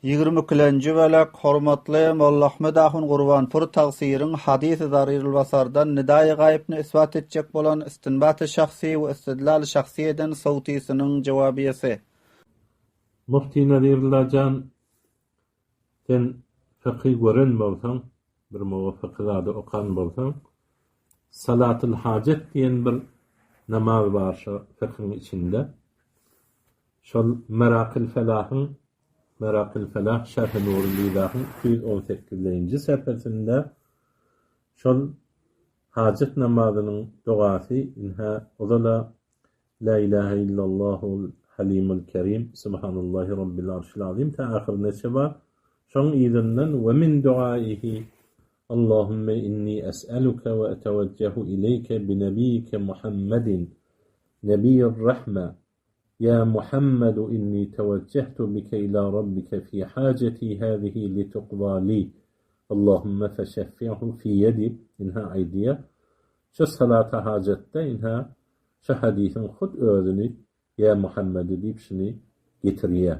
22-nji bölek hormatly Molla Ahmed Ahun Gurbanpur tagsirin hadis-i zarirul basardan nidai gaýypny isbat etjek bolan istinbat-ı şahsi we istidlal-ı şahsi eden sowtisynyň jawabiyesi. Mufti Nadirlajan sen fıkhi gören bolsaň, bir muwaffakyzady okan bolsaň, salatul hajat diýen bir namaz bar şu fıkhın içinde. Şol Merakil Felah Şerh-i Nurul İlah'ın 218-nji sepetinde şol hajat namazynyň duasy inha olala la ilahe illallahul halimul kerim subhanallahi rabbil arşil azim ta ahirine çaba şoň ýerden we min duaihi Allahümme inni es'aluka ve eteveccehu ileyke bi nebiyyike Muhammedin nebiyyir rahme يا محمد إني توجهت بك إلى ربك في حاجتي هذه لتقضى لي اللهم فشفعه في يدي إنها عيدية شو صلاة حاجتة إنها شو حديث خد أذني يا محمد ديبشني getirýä.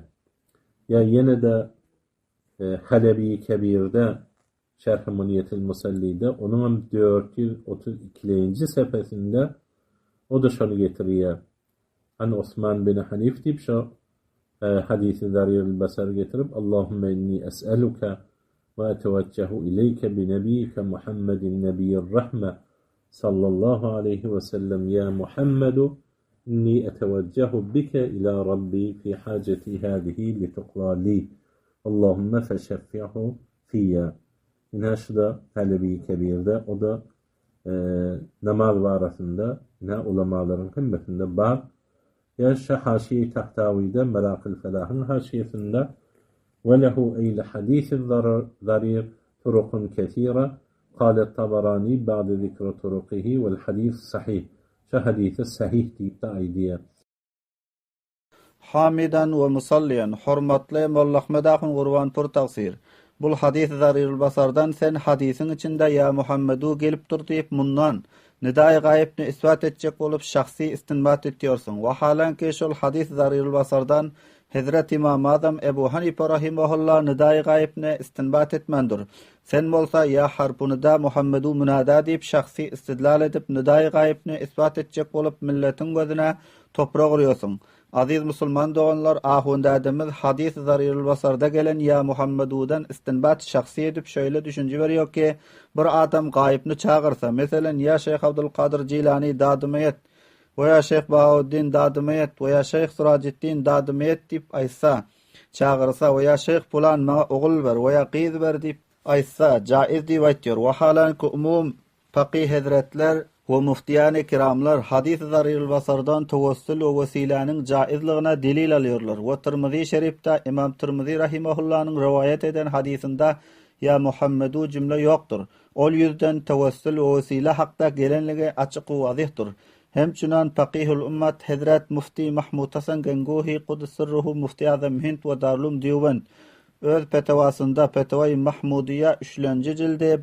Ya ýene de Halebi Kebir'de Şerh-i Muniyetil Musalli'de onun 432-nji sepetinde o da şonu getirýä. An Osman bin Hanif dip şu hadisi Zarirul Basar getirip Allahümme inni es'aluka ve eteveccehu ileyke bi nebiyyike Muhammedin nebiyyir rahme sallallahu aleyhi ve sellem ya Muhammedu inni eteveccehu bike ila Rabbi fi haceti hadihi lituqla li Allahümme feşeffi'hu fiyya. Yine şurada Halebi Kebir'de o da namaz barasında yine ulamaların kımmetinde bab ya haşiye tahtavi'de Merakil Felah'ın haşiyesinde ve lehu eyle hadis-i zarir turukun kesira kâle Tabarani ba'de zikre turukihi vel hadis sahih şu hadisi sahih deyip de aydiye. Hamidan ve musalliyan hormatly Molla Ahmed Ahun Gurbanpur tagsir. Bul hadis-i zarirul basardan sen hadisin içinde ya Muhammedu gelip dur deyip mundan nidai gaýypny isbat etjek bolup şahsi istinbat etýärsiň. Wa halanki şol hadis zarirul basardan Hazrat İmam Azam Ebu Hanife rahimahullah nidai gaýypny istinbat etmendir. Sen bolsa ya harpunyda Muhammedu munada diýip şahsi istidlal edip nidai gaýypny isbat etjek bolup milletin gözüne toprak urýarsyň. Aziz musulman doganlar, ahunda adamız hadis zarirul basarda gelen ya Muhammedudan istinbat şahsi edip şöyle düşünce berýär ki bir adam gaýypny çağırsa, meselen ya Şeyh Abdülkadir Jilani dadymayet veya Şeyh Bahauddin dadymayet veya Şeyh Surajiddin dadymayet diýip aýtsa, çağırsa veya Şeyh pulan maňa ogul ber veya gyz ber diýip aýtsa, jaiz diýip aýtýar. Wa halanki umum faqih hazretler ve muftiyane kiramlar hadis zarirul basardan tawassul ve vesilanyň jaizligine delil alýarlar. Ve Tirmizi şerifde İmam Tirmizi rahimahullah'ın rivayet eden hadisinde ya Muhammedu cümle yoktur. Ol yüzden tawassul ve vesile hakda gelenligi açyk we wazyhdyr. Hemçinan faqihul ummat Hazrat Mufti Mahmud Hasan Gangohi Qudsirruhu Mufti Azam Hind ve Darulum Diýwand öz petawasynda Petawai Mahmudiya 3-nji jilde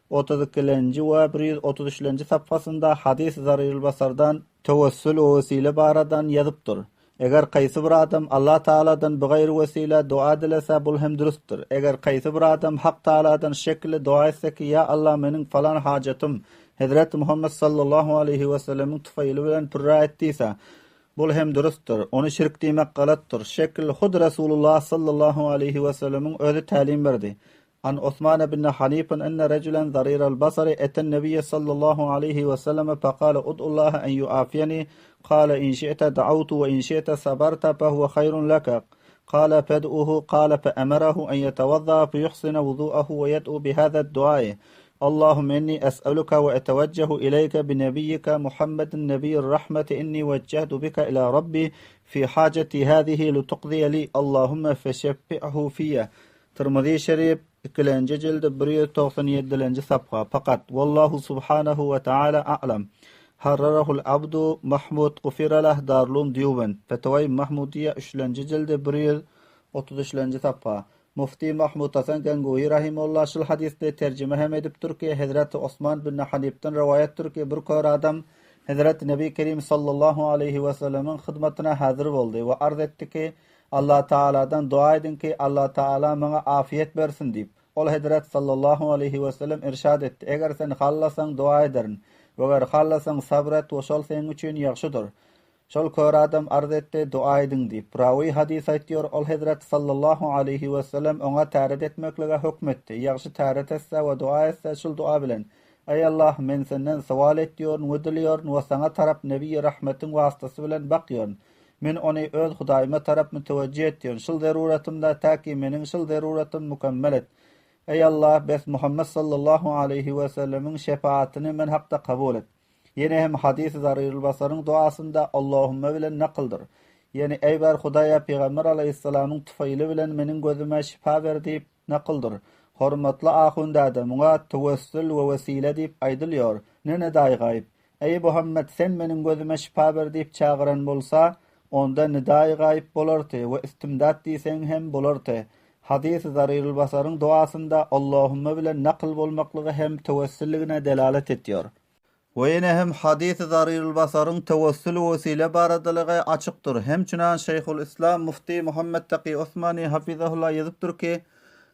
132-nji we 133-nji sapfasynda hadis zarirul basardan tawassul we vesile baradan ýazypdyr. Eger qaýsy bir adam Allah Taaladan begaýr vesile dua dilese bul hem durustdyr. Eger qaýsy bir adam Hak Taaladan şekli dua etse ki ya Allah meniň falan hajatym Hazrat Muhammed sallallahu aleyhi ve sellemiň tufaýly bilen purra etdiyse bul hem durustdyr. Onu şirk diýmek galatdyr. Şekil hud Rasulullah sallallahu aleyhi ve sellemiň özi talim berdi. An Osman ibn Hanif enne rajulan zariral basari eten nebiyye sallallahu aleyhi ve sellem faqala ud'ullaha en yu'afiyani qala in shi'ta da'awtu ve in shi'ta sabarta fa huwa khayrun laka qala fad'uhu qala fa amarahu an yatawadda fa yuhsina wudu'ahu wa yad'u bi hadha ad-du'a Allahumma inni as'aluka wa atawajjahu ilayka bi nabiyyika Muhammadin nabiyyir rahmati inni wajjahtu bika ila rabbi fi hajati hadhihi lituqdi li Allahumma fashaffi'hu fiyya. Tirmizi şerif 2-nji jilde 197-nji sapga. Fakat wallahu subhanahu wa ta'ala a'lam. Harrarahul abdu Mahmud Qufiralah Darulum Diýwand. Fetawai Mahmudiya 3-nji jilde 133-nji sapga. Mufti Mahmud Hasan Gangohi rahimahullah şol hadisde terjime hem edipdir ki Hazrat Osman bin Hanif'ten rivayetdir ki bir kör adam Hazrat Nebi Kerim sallallahu aleyhi ve sellem'in hizmetine hazır boldy we arz etdi ki Allah Taala'dan dua edin ki Allah Taala maňa afiyet bersin diýip. Ol Hazrat sallallahu aleyhi ve sellem irşad etdi. Eger sen hallasaň dua ederin, eger hallasaň sabr et, o şol seň üçin ýagşydyr. Şol kör adam arz etdi, dua edin diýip. Rawi hadis aýtýar, ol Hazrat sallallahu aleyhi ve sellem oňa täret etmeklige hukmetdi. Ýagşy täret etse we dua etse şol dua bilen: "Ey Allah, men senden sowal etýär, ödülýär we saňa tarap nebi rahmetiň wastasy bilen bakýar. Men ony öz Hudaýyma tarap mütewejjih etýär. Şol zaruratymda täki meniň şol zaruratym mükemmel et. Ey Allah, bes Muhammed sallallahu aleyhi ve sellemin şefaatini men hakda kabul et." Yine hem hadis-i Zarirul Basaryň duasında Allahümme bilen nakıldır. Yani ey bar Hudaýa Peygamber aleyhissalamyň tufaýly bilen meniň gözüme şifa ber diýip nakıldır. Hormatly ahundada muňa tawassul we vesile diýip aýdylýar. Nene daýgaýyp, ey Muhammed sen meniň gözüme şifa ber diýip çağıran bolsa, onda nidaý gaýyp bolardy we istimdat diýseň hem bolardy. Hadis-i Zarirul Basaryň duasında Allahümme bilen nakıl bolmaklygy hem tawassulligine delalet etýär. Ve yine hem hadis-i Zarirul Basaryň tawassul vesile baradalygy açykdyr. Hemçinan Şeyhul İslam Mufti Muhammed Taqi Osmani hafizahullah ýazypdyr ki: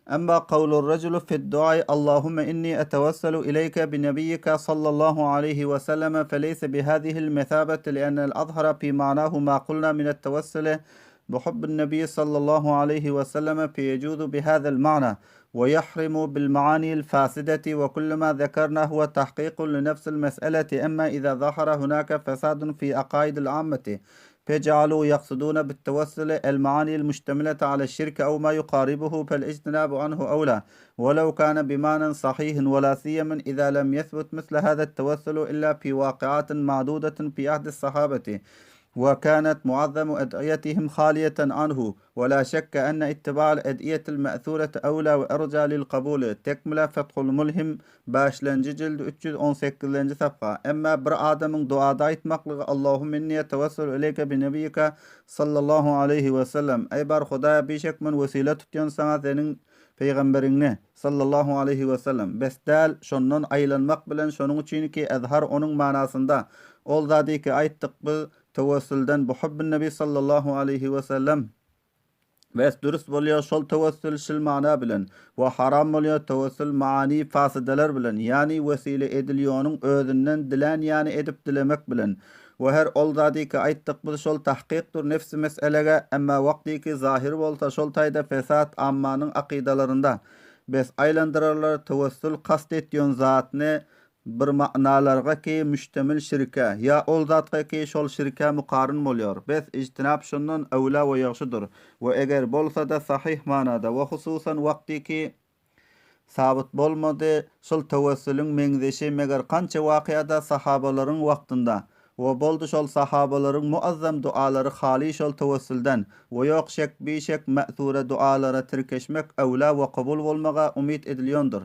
"Amma qawlur rajulu fi'd-du'a Allahumma inni etawassalu ilayka bi nabiyyika sallallahu alayhi ve sellem feleysa bi hadihi'l methabati li'anna al-azhara fi ma'nahu ma qulna min at-tawassul بحب النبي صلى الله عليه وسلم فيجوز بهذا المعنى ويحرم بالمعاني الفاسدة وكل ما ذكرنا هو تحقيق لنفس المسألة أما إذا ظهر هناك فساد في عقائد العامة فجعلوا يقصدون بالتوسل المعاني المشتملة على الشرك أو ما يقاربه فالاجتناب عنه أولى ولو كان بمعنى صحيح ولا سيما إذا لم يثبت مثل هذا التوسل إلا في واقعات معدودة في عهد الصحابة وكانت معظم أدعيتهم خالية عنه ولا شك أن اتباع الأدعية المأثورة أولى وأرجى للقبول. تكمل فتح الملهم başlanjy jild 318-nji safha. Emma bir adamyň duada aýtmaklygy Allahümme inni etawassalu ileyke bi nabiyyika sallallahu aleyhi ve sellem. Ey bar Hudaýa beşek men vesile tutýan saňa seniň peýgamberiňne sallallahu aleyhi ve sellem. Besdäl şondan aýlanmak bilen şonuň üçinki azhar onuň manasynda ol zady ki aýtdyk bu tawassuldan buhubbun nabi sallallahu aleyhi ve sellem Wes dürüst bolýar şol tawassul şil maana bilen we haram bolýar tawassul maani fasideler bilen, ýani wesile edilýäniň özünden dilen ýani edip dilemek bilen. We her ol zady ki aýtdyk bu şol tahqiqdur nefsi meselege, emma wagty ki zahir bolsa şol taýda fesat ammanyň aqidalarynda bes aýlandyrarlar tawassul kast etýän zatny bir ma'nalarga ki müştemil şirke ya ol zatga ki şol şirke muqaryn bolýar. Bes ijtinab şondan awla we ýagşydyr. We eger bolsa da sahih manada we hususan wagty ki sabit bolmady şol tawassulyň meňzeşi meger kança wakyada sahabalaryň wagtynda we boldy şol sahabalaryň muazzam dualary hali şol tawassuldan we ýok şek beşek ma'thura dualara tirkeşmek awla we kabul bolmaga umid edilýändir.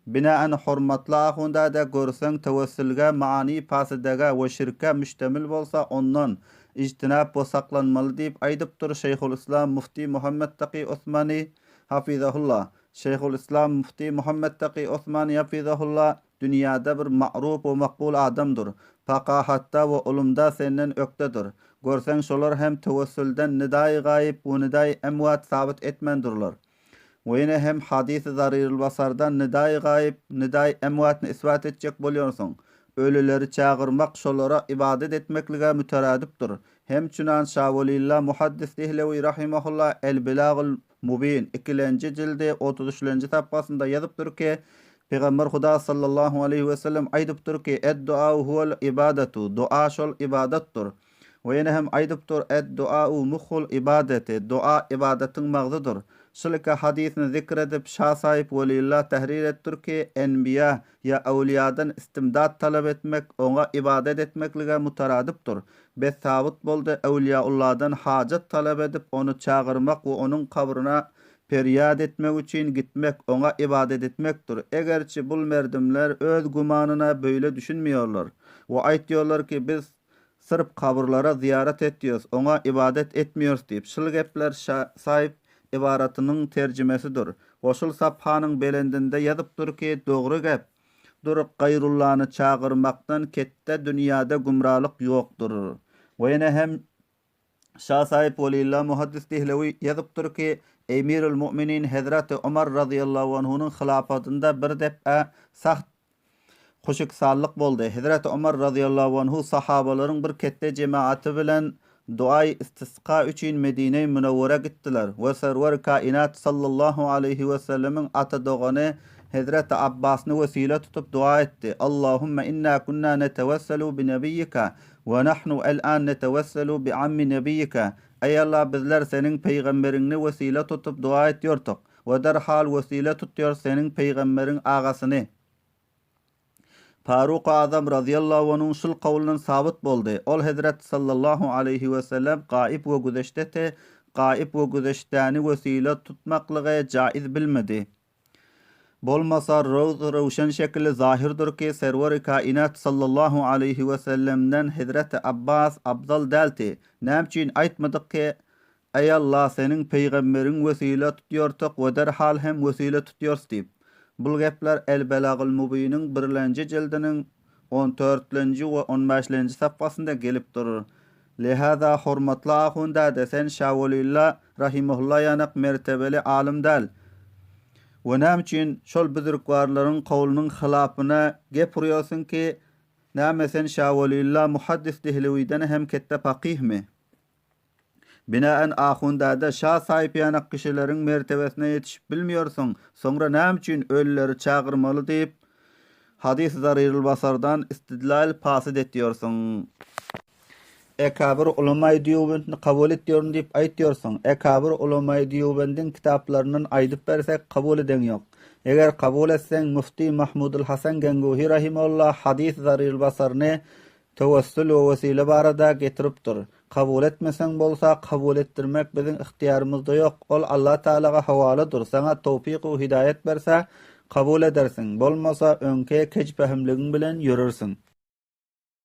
Binaen hormatly ahunda da görseň tawassulga maani pasydaga we şirke müştemil bolsa ondan ijtinab we saklanmaly diýip aýdypdyr Şeyhul İslam Mufti Muhammed Taqi Osmani hafizahullah. Şeyhul İslam Mufti Muhammed Taqi Osmani hafizahullah dünýäde bir ma'ruf we makbul adamdyr. Faqahatda we ulumda senden ökdedir. Görseň şolar hem tawassuldan nidaý gaýyp we nidaý emwat sabit etmendirler. Ve yine hem hadis-i Zarirul Basardan nidaý gaýyp, nidaý emwatny isbat etjek bolýarsyň. Ölüleri çağırmak şolara ibadet etmeklige müteradipdir. Hem çünan Şawulillah Muhaddis Dehlewi rahimahullah El-Bilagul Mubin 2-nji jildi 33-nji tapasynda ýazypdyr ki Peygamber Huda sallallahu aleyhi ve sellem aýdypdyr ki ed-du'a huwal ibadatu, dua şol ibadatdyr. Ve yine hem aýdypdyr ed-du'a mukhul ibadeti, dua ibadatyň magzydyr. Şolka hadisini zikredip şah sahip velillah tahrir ettir ki enbiya ya awliyadan istimdad talep etmek ona ibadet etmeklige mutaradipdir. Bes sabit boldy awliyaullahdan hajat talep edip onu çağırmak we onun kabryna feryat etmek üçin gitmek ona ibadet etmekdir. Egerçi bul merdimler öz gumanyna böyle düşünmeýärler. We aýtýarlar ki biz sırf kabrlara ziyaret etýäs, ona ibadet etmiýäris diýip. Şol gepler sahip ibaratynyň terjimesidir. Oşul saphanyň belendinde ýazypdyr ki dogry gep. Dur gayrullahny çağırmakdan ketde dünýäde gumralyk ýokdur. We ýene hem Şah sahip Velillah Muhaddis Dehlevi yazıptır ki Emirül Müminin Hazreti Ömer radıyallahu anhu'nun hilafatında bir defa saht hoşuk sallık boldu. Hazreti Ömer radıyallahu anhu sahabaların bir kette cemaati bilen duay istisqa üçün Medine-i Münevvere gittiler. Ve server kainat sallallahu aleyhi ve sellemin ata doğanı Hazreti Abbas'ını vesile tutup dua etti. Allahümme inna kunna netevesselu bi nebiyyika ve nahnu el-an netevesselu bi ammi nebiyyika. Ey Allah, bizler senin peygamberini vesile tutup dua etiyorduk. Ve derhal vesile tutuyor senin peygamberin ağasını. Faruk Azam radıyallahu anh'un şul kavlunun sabit boldu. Ol Hazret sallallahu aleyhi ve sellem gaib ve güzeşte gaib ve güzeştani vesile tutmaklığı caiz bilmedi. Bolmasa rovşan şekilde zahirdir ki server-i kainat sallallahu aleyhi ve sellem'den Hazreti Abbas abdal delti. Nämçin aytmadık ki ey Allah, senin peygamberin vesile tutuyorduk ve derhal hem vesile tutuyoruz deyip. Bul gepler El-Belagul Mubin'in 1-nji jildiniň 14-nji we 15-nji saffasynda gelip durur. Lehada hormatly ahunda desen Şawlillah rahimehullah ýanyk mertebeli alim däl. We näme şol büzürkwarlaryň kowlunyň hilapyna gepirýarsyň ki, näme sen Şawlillah Muhaddis Dehlewi'den hem kette faqihmi? Binaen ahundada şah sahip yanak kişilerin mertebesine yetişip bilmiyorsun. Sonra näme üçin ölüleri çağırmalı deyip hadis-i Zarirul Basardan istidlal pasid ediyorsun. Ekabir ulama-i Diyubendini kabul ediyorum deyip aytıyorsun. Ekabir ulama-i Diyubendin kitaplarının aydıp versek kabul eden yok. Eger kabul etsen Mufti Mahmudul Hasan Genguhi rahimahullah hadis-i Zarirul Basarını tevessül ve vesile barada getiripdir. Kabul etmesen bolsa kabul ettirmek bizim ihtiyarımızda yok. Ol Allah Teala'ga havaladır. Sana tawfiq ve hidayet berse kabul edersin. Bolmasa önke keç fehimliğin bilen yürürsün.